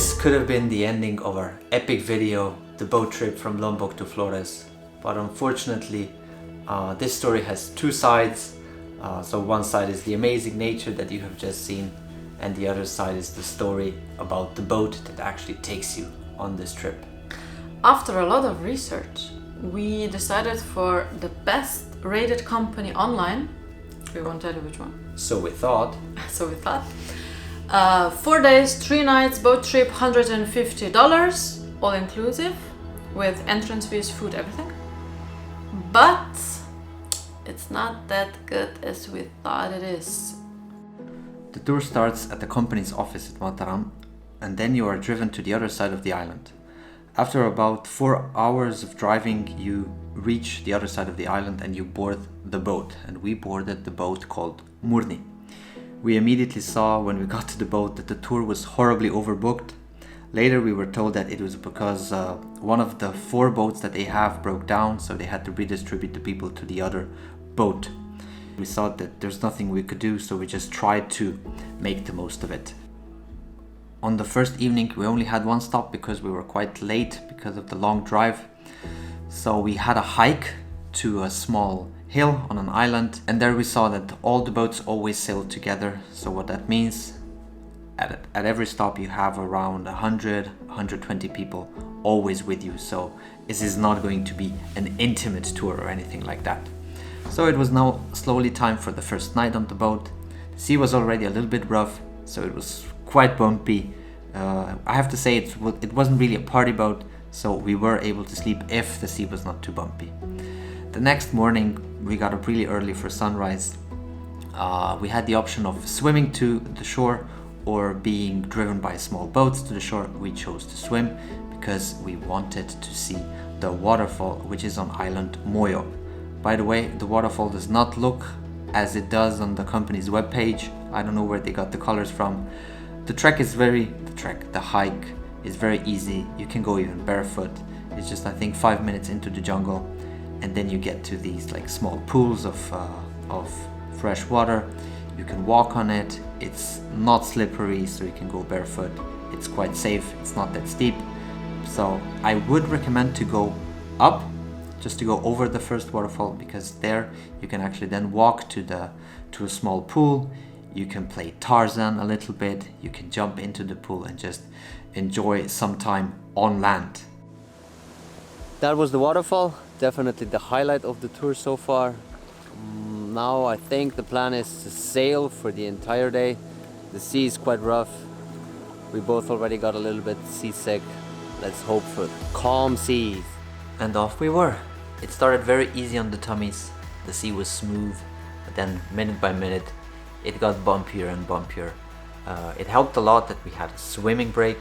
This could have been the ending of our epic video, the boat trip from Lombok to Flores. But unfortunately, this story has two sides. So one side is the amazing nature that you have just seen, and the other side is the story about the boat that actually takes you on this trip. After a lot of research, we decided for the best rated company online. We won't tell you which one. So we thought 4 days, 3 nights, boat trip, $150, all inclusive, with entrance fees, food, everything. But it's not that good as we thought it is. the tour starts at the company's office at Mataram, and then you are driven to the other side of the island. After about 4 hours of driving, you reach the other side of the island and you board the boat. And we boarded the boat called Murni. We immediately saw when we got to the boat that the tour was horribly overbooked. Later we were told that it was because one of the 4 boats that they have broke down, so they had to redistribute the people to the other boat. We thought that there's nothing we could do, so we just tried to make the most of it. On the first evening we only had one stop because we were quite late because of the long drive. So we had a hike to a small hill on an island, and there we saw that all the boats always sailed together. So what that means, at every stop you have around 120 people always with you. So this is not going to be an intimate tour or anything like that. So it was now slowly time for the first night on the boat. The sea was already a little bit rough, so it was quite bumpy. I have to say it wasn't really a party boat, so we were able to sleep if the sea was not too bumpy. The next morning we got up really early for sunrise. We had the option of swimming to the shore or being driven by small boats to the shore. We chose to swim because we wanted to see the waterfall, which is on island Moyo. By the way, the waterfall does not look as it does on the company's webpage. I don't know where they got the colors from. The hike is very easy. You can go even barefoot. It's just, I think, 5 minutes into the jungle, and then you get to these like small pools of fresh water. You can walk on it. It's not slippery, so you can go barefoot. It's quite safe. It's not that steep. So I would recommend to go up, just to go over the first waterfall, because there you can actually then walk to a small pool. You can play Tarzan a little bit. You can jump into the pool and just enjoy some time on land. That was the waterfall. Definitely the highlight of the tour so far. Now I think the plan is to sail for the entire day. The sea is quite rough. We both already got a little bit seasick. Let's hope for calm seas. And off we were. It started very easy on the tummies. The sea was smooth, but then minute by minute it got bumpier and bumpier. It helped a lot that we had a swimming break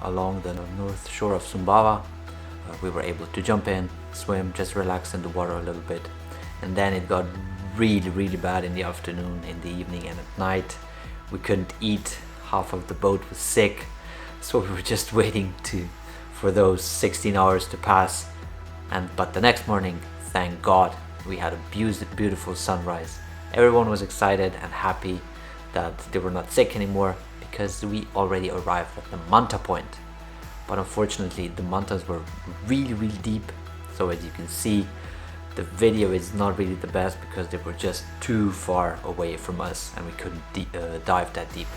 along the north shore of Sumbawa. We were able to jump in, swim, just relax in the water a little bit. And then it got really bad in the afternoon, in the evening, and at night. We couldn't eat. Half of the boat was sick, so we were just waiting for those 16 hours to pass. But the next morning, thank God, we had a beautiful sunrise. Everyone was excited and happy that they were not sick anymore, because we already arrived at the Manta point. But unfortunately the Mantas were really deep, so as you can see, the video is not really the best because they were just too far away from us and we couldn't dive that deep.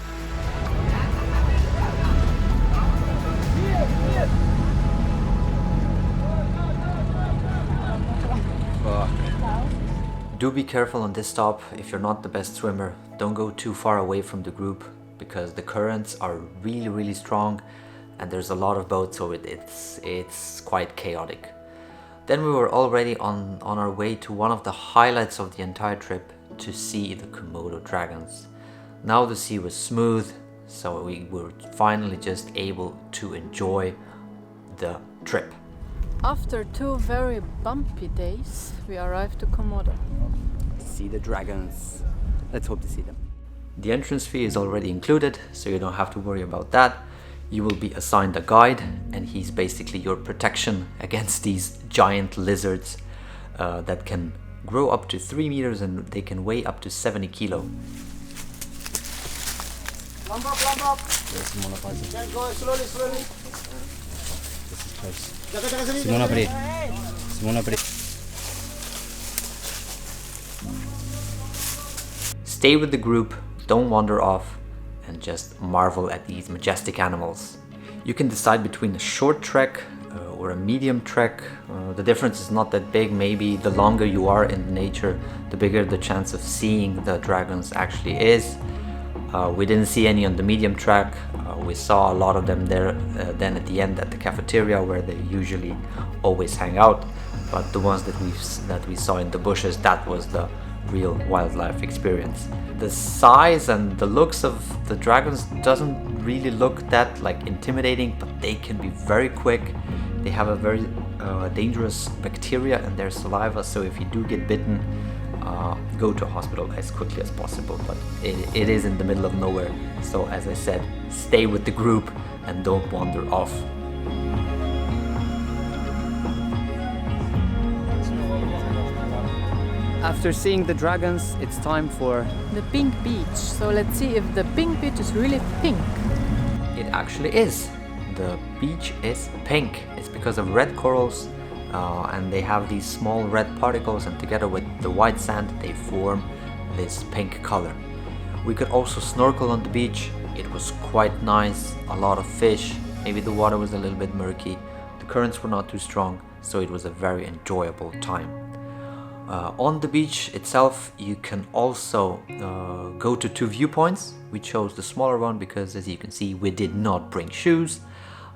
Do be careful on this stop. If you're not the best swimmer, don't go too far away from the group, because the currents are really strong and there's a lot of boats, so it's quite chaotic. Then we were already on our way to one of the highlights of the entire trip, to see the Komodo Dragons. Now the sea was smooth, so we were finally just able to enjoy the trip. After 2 very bumpy days, we arrived to Komodo. See the dragons. Let's hope to see them. The entrance fee is already included, so you don't have to worry about that. You will be assigned a guide, and he's basically your protection against these giant lizards that can grow up to 3 meters and they can weigh up to 70 kilo. Lombok, Lombok. There's Simona Pazzi. Just go slowly, slowly. This is close. Jaga sini. Simona Pri. Simona Pri. Stay with the group, don't wander off, and just marvel at these majestic animals. You can decide between a short trek or a medium trek. The difference is not that big. Maybe the longer you are in nature, the bigger the chance of seeing the dragons actually is. We didn't see any on the medium track. We saw a lot of them there then at the end at the cafeteria where they usually always hang out. But the ones that we saw in the bushes, that was the real wildlife experience. The size and the looks of the dragons doesn't really look that like intimidating, but they can be very quick. They have a very dangerous bacteria in their saliva, so if you do get bitten, go to a hospital as quickly as possible. But it is in the middle of nowhere, so as I said, stay with the group and don't wander off. After seeing the dragons, it's time for The pink beach. So let's see if the pink beach is really pink. It actually is. The beach is pink. It's because of red corals, and they have these small red particles, and together with the white sand they form this pink color. We could also snorkel on the beach. It was quite nice, a lot of fish. Maybe the water was a little bit murky. The currents were not too strong, so it was a very enjoyable time. On the beach itself, you can also go to two viewpoints. We chose the smaller one because, as you can see, we did not bring shoes.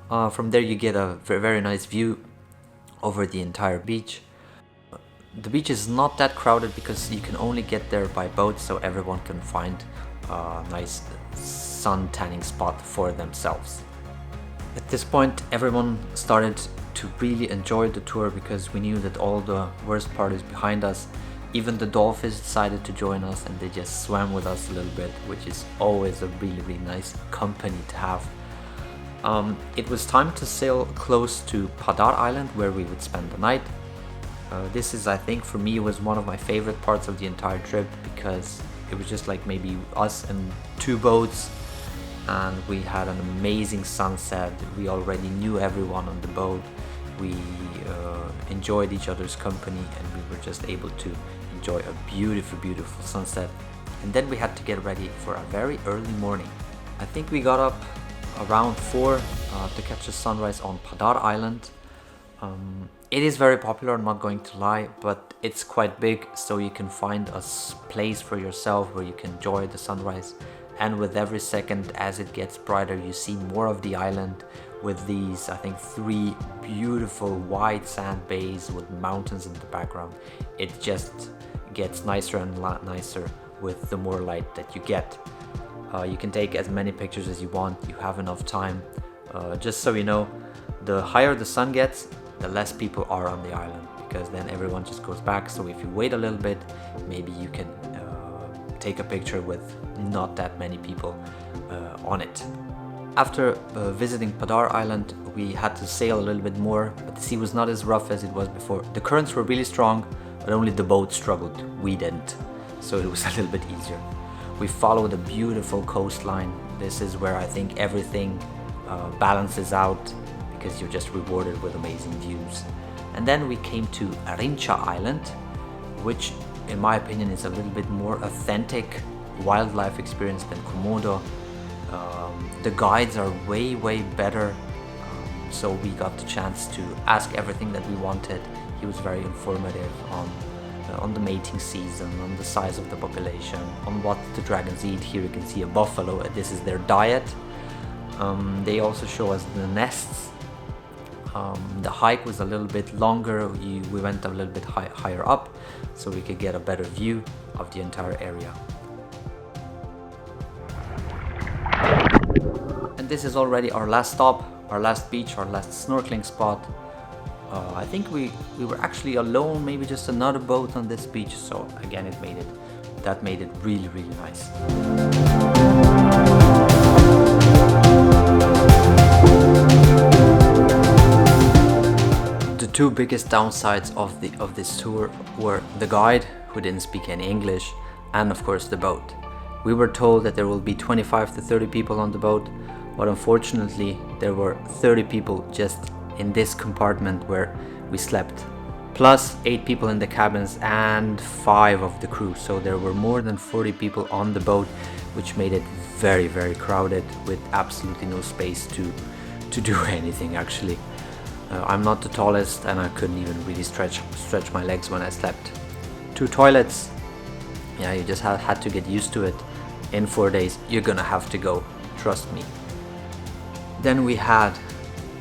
From there you get a very nice view over the entire beach. The beach is not that crowded because you can only get there by boat, so everyone can find a nice sun tanning spot for themselves. At this point, everyone started to really enjoy the tour because we knew that all the worst part is behind us. Even the dolphins decided to join us, and they just swam with us a little bit, which is always a really nice company to have. It was time to sail close to Padar Island, where we would spend the night. This is, I think, for me, was one of my favorite parts of the entire trip because it was just like maybe us and two boats, and we had an amazing sunset. We already knew everyone on the boat. We enjoyed each other's company, and we were just able to enjoy a beautiful sunset. And then we had to get ready for a very early morning. I think we got up around 4 to catch the sunrise on Padar Island. It is very popular, I'm not going to lie, but it's quite big, so you can find a place for yourself where you can enjoy the sunrise. And with every second as it gets brighter, you see more of the island with these, I think, 3 beautiful white sand bays with mountains in the background. It just gets nicer and nicer with the more light that you get. You can take as many pictures as you want, you have enough time. Just so you know, the higher the sun gets, the less people are on the island, because then everyone just goes back. So if you wait a little bit, maybe you can take a picture with not that many people on it. After visiting Padar Island, we had to sail a little bit more, but the sea was not as rough as it was before. The currents were really strong, but only the boat struggled, we didn't, so it was a little bit easier. We followed a beautiful coastline. This is where I think everything balances out, because you're just rewarded with amazing views. And then we came to Arincha Island, which in my opinion is a little bit more authentic wildlife experience than Komodo. The guides are way better, so we got the chance to ask everything that we wanted. He was very informative on the mating season, on the size of the population, on what the dragons eat. Here you can see a buffalo, this is their diet. They also show us the nests. The hike was a little bit longer. We went a little bit higher up, so we could get a better view of the entire area. And this is already our last stop, our last beach, our last snorkeling spot. I think we were actually alone, maybe just another boat on this beach, so again that made it really nice. The 2 biggest downsides of this tour were the guide, who didn't speak any English, and of course the boat. We were told that there will be 25 to 30 people on the boat, but unfortunately there were 30 people just in this compartment where we slept, plus 8 people in the cabins and 5 of the crew. So there were more than 40 people on the boat, which made it very, very crowded with absolutely no space to do anything actually. I'm not the tallest and I couldn't even really stretch my legs when I slept. 2 toilets, yeah, you just had to get used to it. In 4 days you're gonna have to go, trust me. Then we had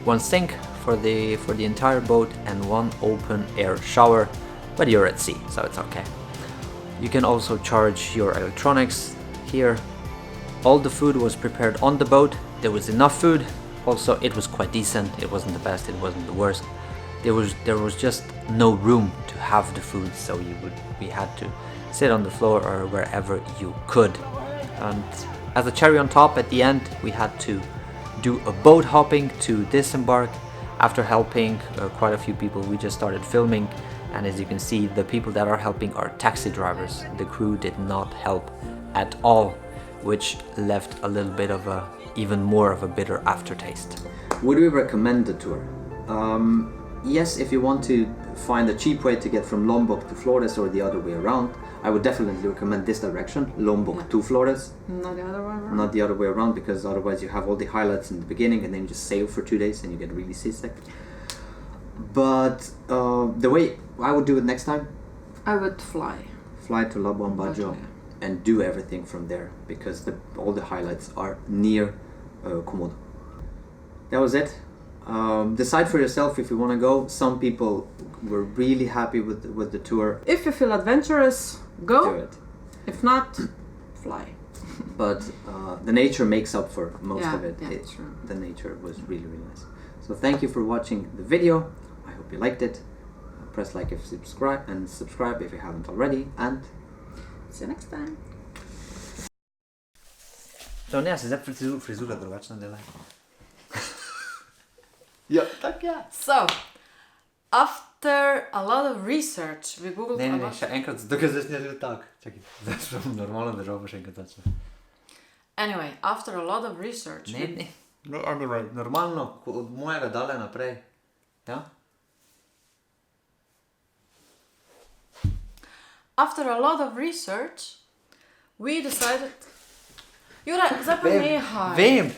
1 sink for the entire boat and 1 open air shower, but you're at sea, so it's okay. You can also charge your electronics here. All the food was prepared on the boat. There was enough food. Also, it was quite decent. It wasn't the best, it wasn't the worst. There was just no room to have the food, so we had to sit on the floor or wherever you could. And as a cherry on top, at the end we had to do a boat hopping to Disembark. After helping quite a few people, we just started filming, and as you can see, the people that are helping are taxi drivers. The crew did not help at all, which left a little bit of even more of a bitter aftertaste. Would we recommend the tour? Yes, if you want to find a cheap way to get from Lombok to Flores or the other way around, I would definitely recommend this direction, Lombok to Flores. Not the other way around. Not the other way around, because otherwise you have all the highlights in the beginning and then you just sail for 2 days and you get really seasick. But the way I would do it next time, I would fly. Fly to Labuan Bajo and do everything from there, because all the highlights are near Komodo. That was it. Decide for yourself if you want to go. Some people were really happy with the tour. If you feel adventurous, go. Do it. If not, fly. But the nature makes up for most of it. Yeah, true. The nature was really, really nice. So thank you for watching the video. I hope you liked it. Press like if you subscribe if you haven't already, and see you next time. To nie, jest fryzura drogaczna, dalej. Ja, tak ja. So, after a lot of research, we googled Nie, a nie, lot. ще enkel, doказać że tak. Czekaj, zresztą normalną державу ще enkel zacznie. Anyway, after a lot of research, Не. No anyway, normalno, od mojega dalej naprej. Ja? after a lot of research, we decided... Juraj, zapomniehaj. Vem!